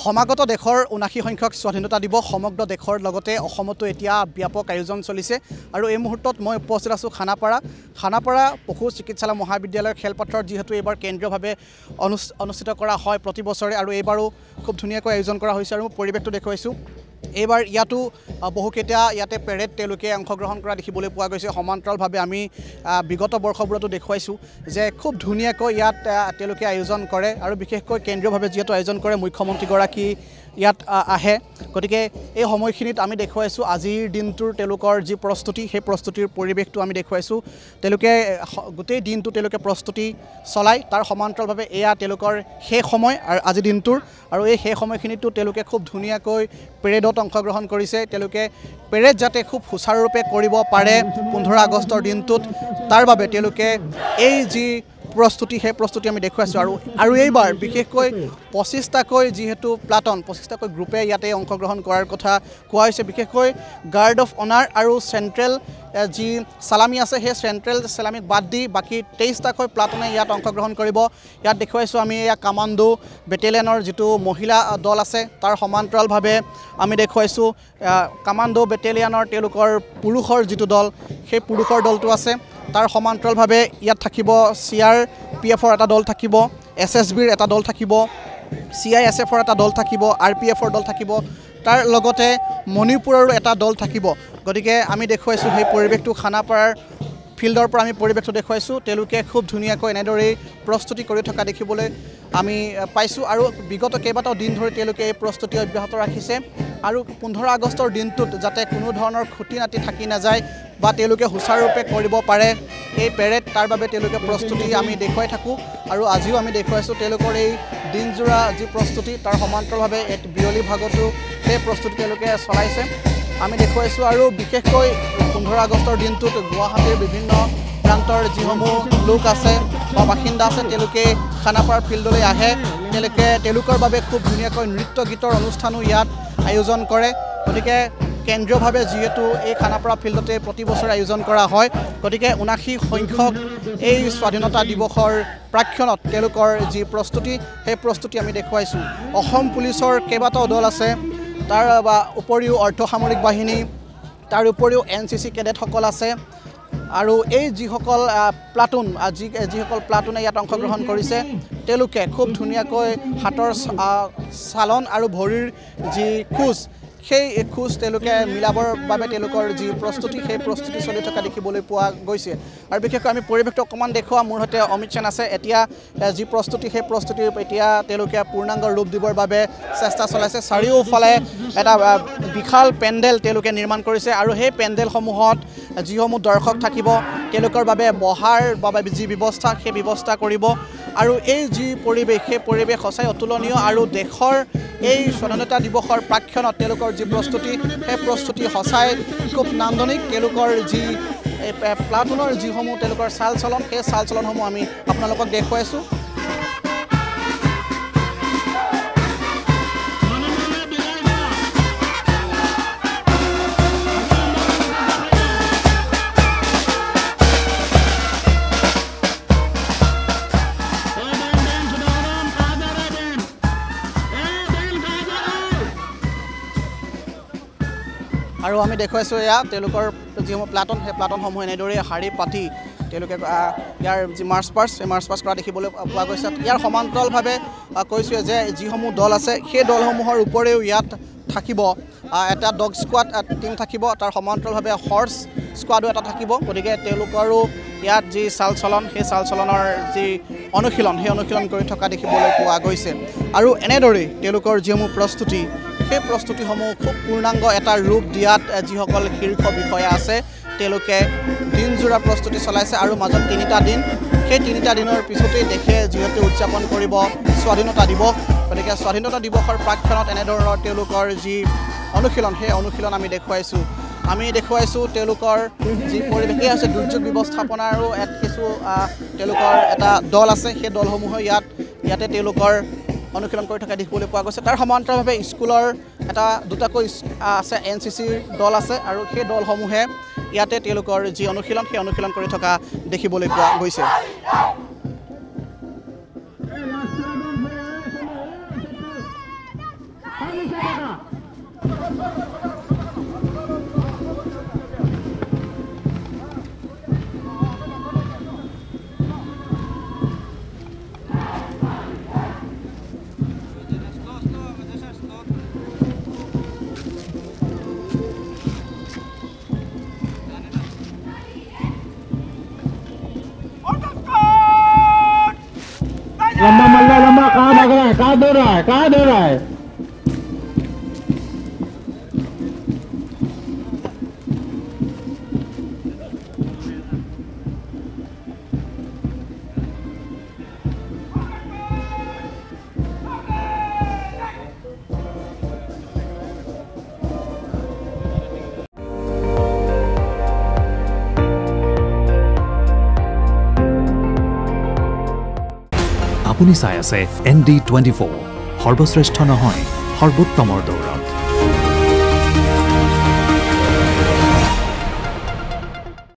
সমাগত দেশৰ ৭৯ সংখ্যক স্বাধীনতা দিৱস সমগ্ৰ দেশৰ লগতে অসমতো এতিয়া ব্যাপক আয়োজন চলিছে আৰু এই মুহূৰ্তত মই উপস্থিত আছোঁ খানাপাৰা পশু চিকিৎসালয় মহাবিদ্যালয়ৰ খেলপথাৰত যেহেতু এইবাৰ কেন্দ্ৰীয়ভাৱে অনুষ্ঠিত কৰা হয় প্ৰতি বছৰে আৰু এইবাৰো খুব ধুনীয়াকৈ আয়োজন কৰা হৈছে আৰু পৰিৱেশটো দেখুৱাইছোঁ এইবাৰ ইয়াতো বহুকেইটা ইয়াতে পেৰেড তেওঁলোকে অংশগ্ৰহণ কৰা দেখিবলৈ পোৱা গৈছে সমান্তৰালভাৱে আমি বিগত বৰ্ষবোৰতো দেখুৱাইছোঁ যে খুব ধুনীয়াকৈ ইয়াত তেওঁলোকে আয়োজন কৰে আৰু বিশেষকৈ কেন্দ্ৰীয়ভাৱে যেহেতু আয়োজন কৰে মুখ্যমন্ত্ৰীগৰাকী ইয়াত আহে গতিকে এই সময়খিনিত আমি দেখুৱাইছোঁ আজিৰ দিনটোৰ তেওঁলোকৰ যি প্ৰস্তুতি সেই প্ৰস্তুতিৰ পৰিৱেশটো আমি দেখুৱাইছোঁ তেওঁলোকে গোটেই দিনটো তেওঁলোকে প্ৰস্তুতি চলায় তাৰ সমান্তৰালভাৱে এয়া তেওঁলোকৰ শেষ সময় আৰু আজিৰ দিনটোৰ আৰু এই শেষ সময়খিনিতো তেওঁলোকে খুব ধুনীয়াকৈ পেৰেডত অংশগ্ৰহণ কৰিছে তেওঁলোকে পেৰেড যাতে খুব সুচাৰুৰূপে কৰিব পাৰে 15 আগষ্টৰ দিনটোত তাৰ বাবে তেওঁলোকে এই যি প্ৰস্তুতি সেই প্ৰস্তুতি আমি দেখুৱাইছোঁ আৰু এইবাৰ বিশেষকৈ 25টাকৈ যেহেতু প্লাটন 25টাকৈ গ্ৰুপে ইয়াতে অংশগ্ৰহণ কৰাৰ কথা কোৱা হৈছে বিশেষকৈ গাৰ্ড অফ অনাৰ আৰু চেণ্ট্ৰেল যি সালামি আছে সেই চেণ্ট্ৰেল সালামিক বাদ দি বাকি 23টাকৈ প্লাটনে ইয়াত অংশগ্ৰহণ কৰিব ইয়াত দেখুৱাইছোঁ আমি এয়া কামাণ্ডো বেটেলিয়নৰ যিটো মহিলা দল আছে তাৰ সমান্তৰালভাৱে আমি দেখুৱাইছোঁ কামাণ্ডো বেটেলিয়নৰ তেওঁলোকৰ পুৰুষৰ যিটো দল সেই পুৰুষৰ দলটো আছে তাৰ সমান্তৰালভাৱে ইয়াত থাকিব CRPFৰ এটা দল থাকিব SSBৰ এটা দল থাকিব CISFৰ এটা দল থাকিব RPFৰ দল থাকিব তাৰ লগতে মণিপুৰৰো এটা দল থাকিব গতিকে আমি দেখুৱাইছোঁ সেই পৰিৱেশটো খানাপাৰাৰ ফিল্ডৰ পৰা আমি পৰিৱেশটো দেখুৱাইছোঁ তেওঁলোকে খুব ধুনীয়াকৈ এনেদৰে প্ৰস্তুতি কৰি থকা দেখিবলৈ আমি পাইছোঁ আৰু বিগত কেইবাটাও দিন ধৰি তেওঁলোকে এই প্ৰস্তুতি অব্যাহত ৰাখিছে আৰু 15 আগষ্টৰ দিনটোত যাতে কোনো ধৰণৰ খুঁটি নাতি থাকি নাযায় বা তেওঁলোকে সুচাৰুৰূপে কৰিব পাৰে এই পেৰেড তাৰ বাবে তেওঁলোকে প্ৰস্তুতি আমি দেখুৱাই থাকোঁ আৰু আজিও আমি দেখুৱাইছোঁ তেওঁলোকৰ এই দিনজোৰা যি প্ৰস্তুতি তাৰ সমান্তৰালভাৱে বিয়লি ভাগতো সেই প্ৰস্তুতি তেওঁলোকে চলাইছে আমি দেখুৱাইছোঁ আৰু বিশেষকৈ 15 আগষ্টৰ দিনটোত গুৱাহাটীৰ বিভিন্ন প্ৰান্তৰ যিসমূহ লোক আছে বা বাসিন্দা আছে তেওঁলোকে খানাপাৰাৰ ফিল্ডলৈ আহে তেওঁলোকৰ বাবে খুব ধুনীয়াকৈ নৃত্য গীতৰ অনুষ্ঠানো ইয়াত আয়োজন কৰে গতিকে কেন্দ্ৰীয়ভাৱে যেহেতু এই খানাপাৰা ফিল্ডতে প্ৰতি বছৰে আয়োজন কৰা হয় গতিকে ৭৯ সংখ্যক এই স্বাধীনতা দিৱসৰ প্ৰাক্ষণত তেওঁলোকৰ যি প্ৰস্তুতি সেই প্ৰস্তুতি আমি দেখুৱাইছোঁ অসম পুলিচৰ কেইবাটাও দল আছে তাৰ উপৰিও অৰ্ধসামৰিক বাহিনী তাৰ উপৰিও NCC কেডেটসকল আছে আৰু এই যিসকল প্লাটুন যিসকল প্লাটুনে ইয়াত অংশগ্ৰহণ কৰিছে তেওঁলোকে খুব ধুনীয়াকৈ হাতৰ চালন আৰু ভৰিৰ যি খোজ সেই খোজ তেওঁলোকে মিলাবৰ বাবে তেওঁলোকৰ যি প্ৰস্তুতি সেই প্ৰস্তুতি চলি থকা দেখিবলৈ পোৱা গৈছে আৰু বিশেষকৈ আমি পৰিৱেশটো অকণমান দেখুওৱা মোৰ সৈতে অমিত সেন আছে এতিয়া যি প্ৰস্তুতি সেই প্ৰস্তুতিৰ এতিয়া তেওঁলোকে পূৰ্ণাংগ ৰূপ দিবৰ বাবে চেষ্টা চলাইছে চাৰিওফালে এটা বিশাল পেণ্ডেল তেওঁলোকে নিৰ্মাণ কৰিছে আৰু সেই পেণ্ডেলসমূহত যিসমূহ দৰ্শক থাকিব তেওঁলোকৰ বাবে বহাৰ বাবে যি ব্যৱস্থা সেই ব্যৱস্থা কৰিব আৰু এই যি পৰিৱেশ সেই পৰিৱেশ সঁচাই অতুলনীয় আৰু দেশৰ এই স্বাধীনতা দিৱসৰ প্ৰাক্ষণত তেওঁলোকৰ যি প্ৰস্তুতি সেই প্ৰস্তুতি সঁচাই খুব নান্দনিক তেওঁলোকৰ যি প্লাটুনৰ যিসমূহ তেওঁলোকৰ চাল চলন সেই চাল চলনসমূহ আমি আপোনালোকক দেখুৱাইছোঁ আৰু আমি দেখুৱাইছোঁ এয়া তেওঁলোকৰ যিসমূহ প্লাটন সেই প্লাটনসমূহ এনেদৰে শাৰী পাতি তেওঁলোকে ইয়াৰ যি মাৰ্চ পাষ্ট কৰা দেখিবলৈ পোৱা গৈছে ইয়াৰ সমান্তৰালভাৱে কৈছোঁ যে যিসমূহ দল আছে সেই দলসমূহৰ উপৰিও ইয়াত থাকিব এটা ডগ স্কোৱাড টিম থাকিব তাৰ সমান্তৰালভাৱে হৰ্চ স্কোৱাডো এটা থাকিব গতিকে তেওঁলোকৰো ইয়াত যি চাল চলন সেই চাল চলনৰ যি অনুশীলন সেই অনুশীলন কৰি থকা দেখিবলৈ পোৱা গৈছে আৰু এনেদৰেই তেওঁলোকৰ যিসমূহ প্ৰস্তুতি সেই প্ৰস্তুতিসমূহ খুব পূৰ্ণাংগ এটা ৰূপ দিয়াত যিসকল শীৰ্ষ বিষয়া আছে তেওঁলোকে দিনজোৰা প্ৰস্তুতি চলাইছে আৰু মাজত 3টা দিন সেই 3টা দিনৰ পিছতেই দেশে যিহেতু উদযাপন কৰিব স্বাধীনতা দিৱস গতিকে স্বাধীনতা দিৱসৰ প্ৰাক্ষণত এনেধৰণৰ তেওঁলোকৰ যি অনুশীলন সেই অনুশীলন আমি দেখুৱাইছোঁ তেওঁলোকৰ যি পৰিৱেশ আছে দুৰ্যোগ ব্যৱস্থাপনাৰো কিছু তেওঁলোকৰ এটা দল আছে সেই দলসমূহে ইয়াতে তেওঁলোকৰ অনুশীলন কৰি থকা দেখিবলৈ পোৱা গৈছে তাৰ সমান্তৰালভাৱে স্কুলৰ দুটাকৈ আছে NCCৰ দল আছে আৰু সেই দলসমূহে ইয়াতে তেওঁলোকৰ যি অনুশীলন সেই অনুশীলন কৰি থকা দেখিবলৈ পোৱা গৈছে लंबा मल्ला लंबा कहाँ भाग रहा है कहाँ दौड़ रहा है कहाँ दौड़ रहा है আপুনি চাই আছে ND24 সৰ্বশ্ৰেষ্ঠ নহয় সৰ্বোত্তমৰ দৌৰা।